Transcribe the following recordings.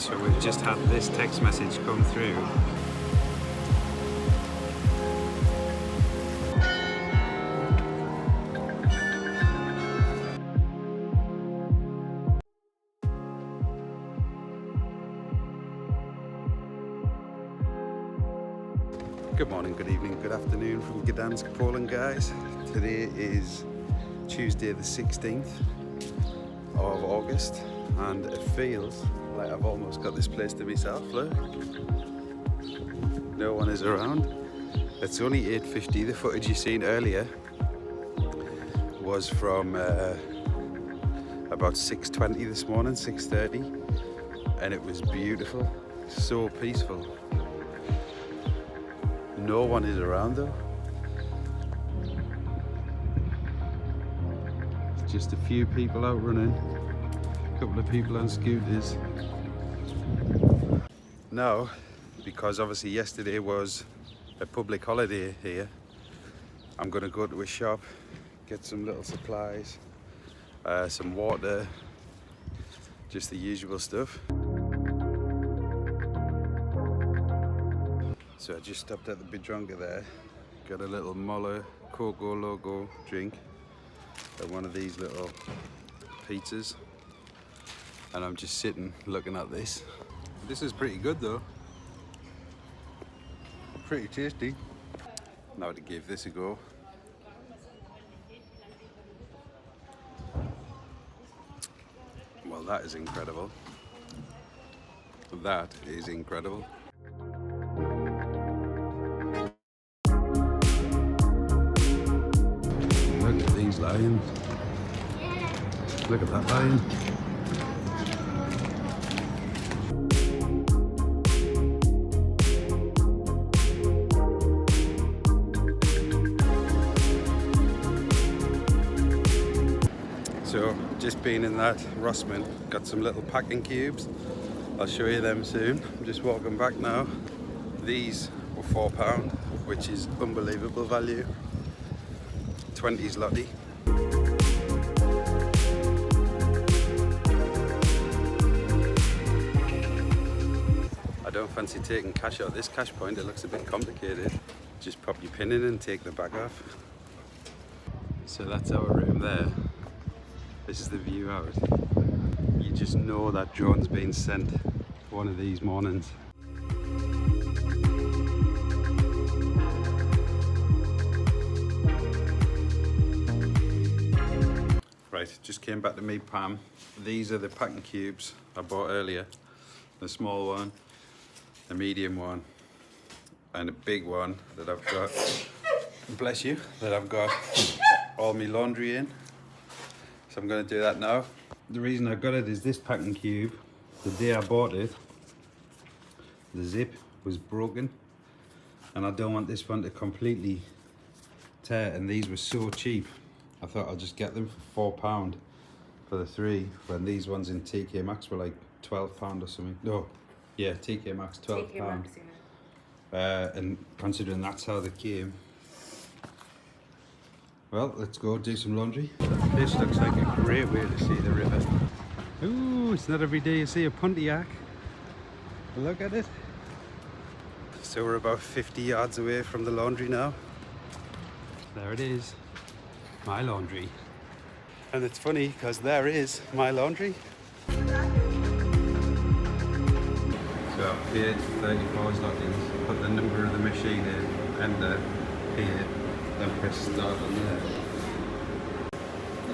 So we've just had this text message come through. Good morning, good evening, good afternoon from Gdansk, Poland, guys. Today is Tuesday the 16th of August and it feels like I've almost got this place to myself. Look, no one is around. It's only 8:50. The footage you seen earlier was from about 6:20 this morning, 6:30, and it was beautiful, so peaceful. No one is around though. Just a few people out running, a couple of people on scooters. Now, because obviously yesterday was a public holiday here, I'm gonna go to a shop, get some little supplies, some water, just the usual stuff. So I just stopped at the Bidronga there, got a little Moller Cocoa logo drink and one of these little pizzas, and I'm just sitting looking at this. This is pretty good though, pretty tasty. Now to give this a go. Well, that is incredible. That is incredible. Look at these lions. Look at that lion. So just been in that Rossmann, got some little packing cubes. I'll show you them soon. I'm just walking back now. These were £4, which is unbelievable value. 20 zloty. I don't fancy taking cash out this cash point, it looks a bit complicated. Just pop your pin in and take the bag off. So that's our room there. This is the view out. You just know that drone's been sent one of these mornings. Right, just came back to meet Pam. These are the packing cubes I bought earlier. The small one, the medium one, and a big one that I've got, bless you, that I've got all my laundry in. So I'm going to do that now. The reason I got it is this packing cube, the day I bought it, the zip was broken and I don't want this one to completely tear, and these were so cheap. I thought I'll just get them for £4 for the 3, when these ones in TK Maxx were like £12 or something. No, yeah, TK Maxx, £12. TK Maxx, yeah. And considering that's how they came, well, let's go do some laundry. This looks like a great way to see the river. Ooh, it's not every day you see a Pontiac. Look at it. So we're about 50 yards away from the laundry now. There it is, my laundry. And it's funny because there is my laundry. So I've paid 34 zlotys, put the number of the machine in, enter, pay, then press start on there.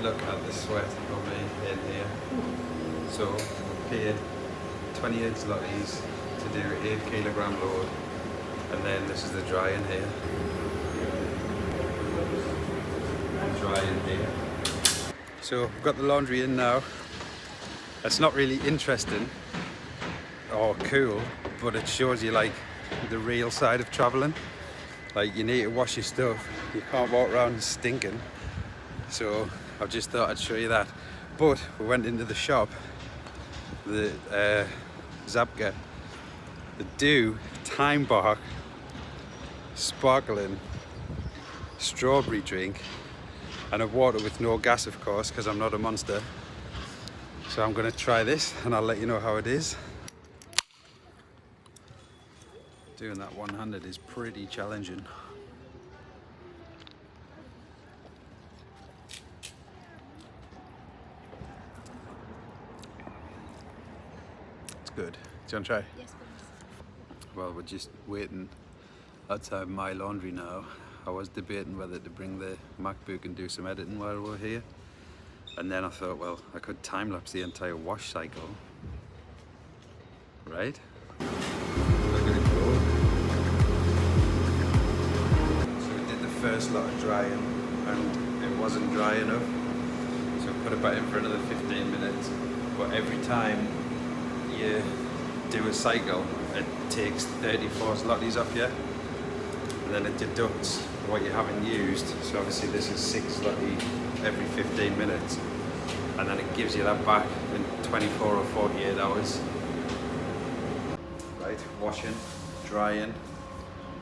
Look at the sweat of me in here. So we paid 28 zlotys to do 8 kilogram load, and then this is the drying here. Drying here. So we've got the laundry in now. It's not really interesting or cool, but it shows you like the real side of traveling. Like, you need to wash your stuff, you can't walk around stinking. So I just thought I'd show you that. But we went into the shop, the Zabka, the Dew Time Bark sparkling strawberry drink, and a water with no gas, of course, because I'm not a monster. So I'm going to try this and I'll let you know how it is. Doing that one-handed is pretty challenging. It's good. Do you want to try? Yes, please. Well, we're just waiting outside my laundry now. I was debating whether to bring the MacBook and do some editing while we're here. And then I thought, well, I could time-lapse the entire wash cycle. Right? Look at it go. So we did the first lot of drying and it wasn't dry enough. So we put it back in for another 15 minutes. But every time you do a cycle, it takes 34 slotties off you. And then it deducts what you haven't used. So obviously this is 6 slotty every 15 minutes. And then it gives you that back in 24 or 48 hours. Right, washing, drying,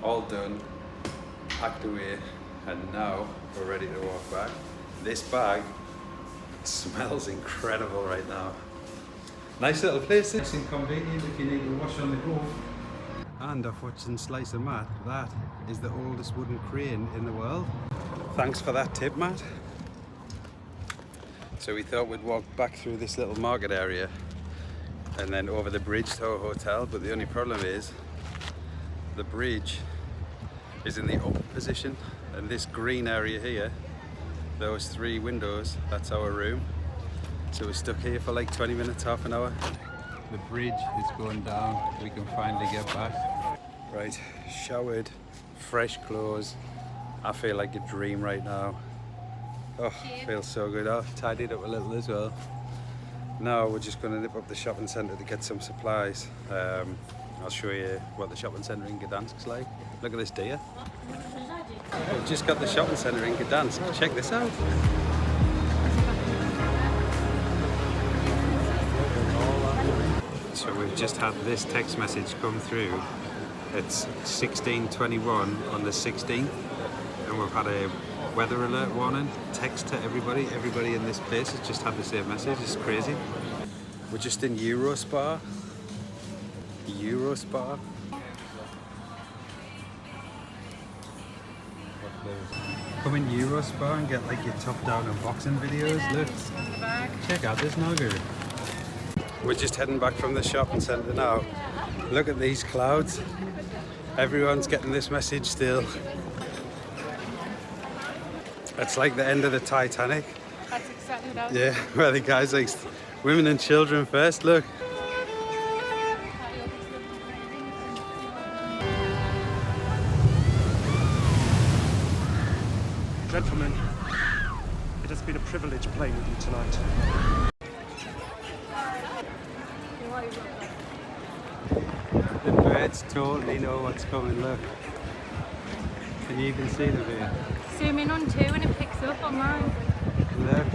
all done, packed away, and now we're ready to walk back. This bag smells incredible right now. Nice little place. It's inconvenient if you need to wash on the go. And I've watched and slice of Matt. That is the oldest wooden crane in the world. Thanks for that tip, Matt. So we thought we'd walk back through this little market area and then over the bridge to our hotel, but the only problem is the bridge is in the up position, and this green area here, those 3 windows, that's our room. So we're stuck here for like 20 minutes, half an hour. The bridge is going down, we can finally get back. Right, showered, fresh clothes. I feel like a dream right now. Oh, feels so good. I've tidied up a little as well. Now we're just going to nip up the shopping centre to get some supplies. I'll show you what the shopping centre in Gdansk's like. Look at this deer. We've just got the shopping centre in Gdansk. Check this out. So we've just had this text message come through. It's 16:21 on the 16th, and we've had a weather alert warning text to everybody. Everybody in this place has just had the same message. It's crazy. We're just in Eurospar. Eurospar. Come in Eurospar and get like your top-down unboxing videos. Look, check out this nugget. We're just heading back from the shopping centre now. Look at these clouds. Everyone's getting this message still. It's like the end of the Titanic. That's exactly what I was. Yeah, where the guy's like, women and children first, look. Gentlemen, it has been a privilege playing with you tonight. The birds totally know what's coming, look. Can you even see the bird? Zoom in on 2 and it picks up on mine. Look.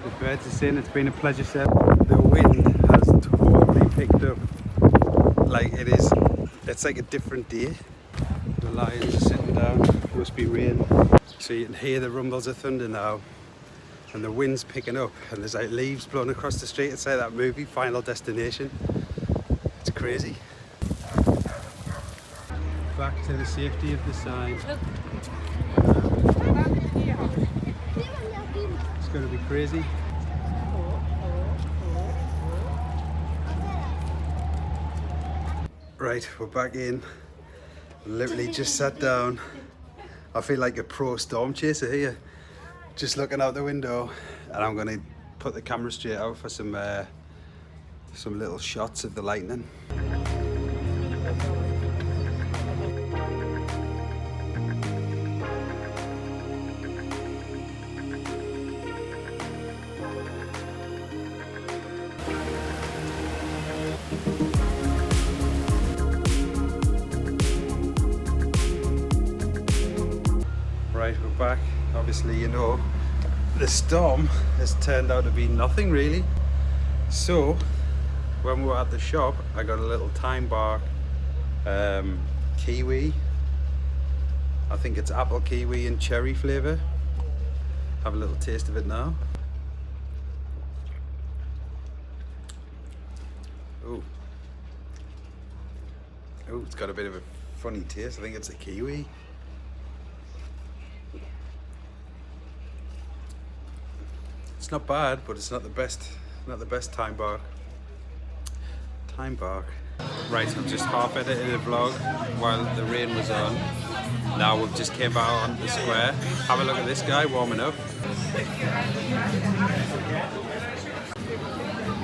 The birds are saying it's been a pleasure, sir. The wind has totally picked up. Like it's like a different day. The lions are sitting down, must be rain. So you can hear the rumbles of thunder now. And the wind's picking up and there's like leaves blowing across the street. It's like that movie, Final Destination. It's crazy. Back to the safety of the sign. It's going to be crazy. Right, we're back in. Literally just sat down. I feel like a pro storm chaser here. Just looking out the window, and I'm going to put the camera straight out for some little shots of the lightning. Right, we're back. Obviously, you know, the storm has turned out to be nothing really. So, when we were at the shop, I got a little Time Bark kiwi. I think it's apple, kiwi and cherry flavour. Have a little taste of it now. Oh. Oh, it's got a bit of a funny taste. I think it's a kiwi. It's not bad, but it's not the best. Not the best time bark. Time bark. Right, I've just half edited a vlog while the rain was on. Now we've just came out on the square. Have a look at this guy warming up.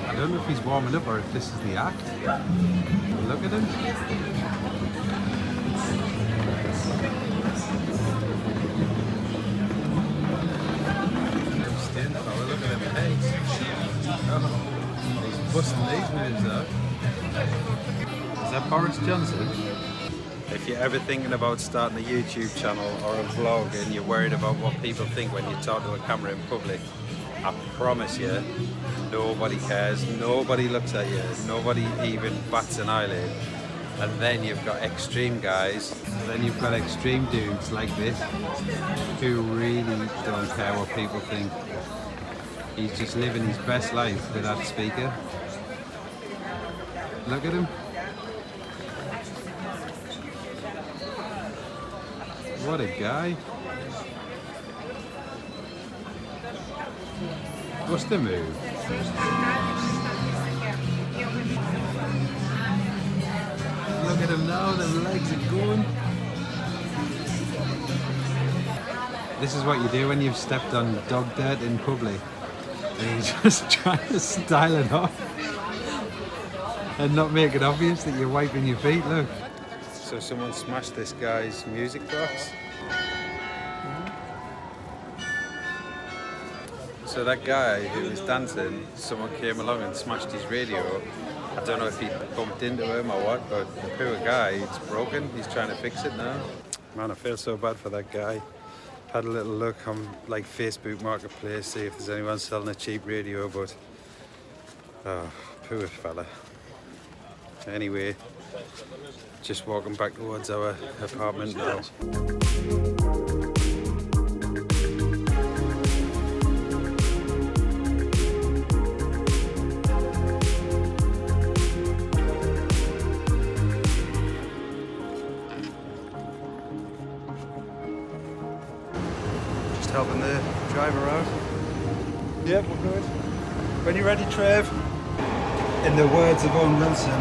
I don't know if he's warming up or if this is the act. Look at him. Look at them legs. Oh, he's busting these moves out. Is that Boris Johnson? If you're ever thinking about starting a YouTube channel or a vlog and you're worried about what people think when you talk to a camera in public, I promise you, nobody cares, nobody looks at you, nobody even bats an eyelid. And then you've got extreme guys, and then you've got extreme dudes like this, who really don't care what people think. He's just living his best life with that speaker. Look at him. What a guy. What's the move? Look at him now, the legs are going. This is what you do when you've stepped on dog dirt in public. And you're just trying to style it off and not make it obvious that you're wiping your feet, look. So someone smashed this guy's music box. So that guy who was dancing, someone came along and smashed his radio. I don't know if he bumped into him or what, but the poor guy, it's broken. He's trying to fix it now. Man, I feel so bad for that guy. Had a little look on like Facebook Marketplace, see if there's anyone selling a cheap radio, but oh, poor fella. Anyway, just walking back towards our apartment now. Helping the driver out. Yep, we're good. When you're ready, Trev. In the words of Owen Wilson,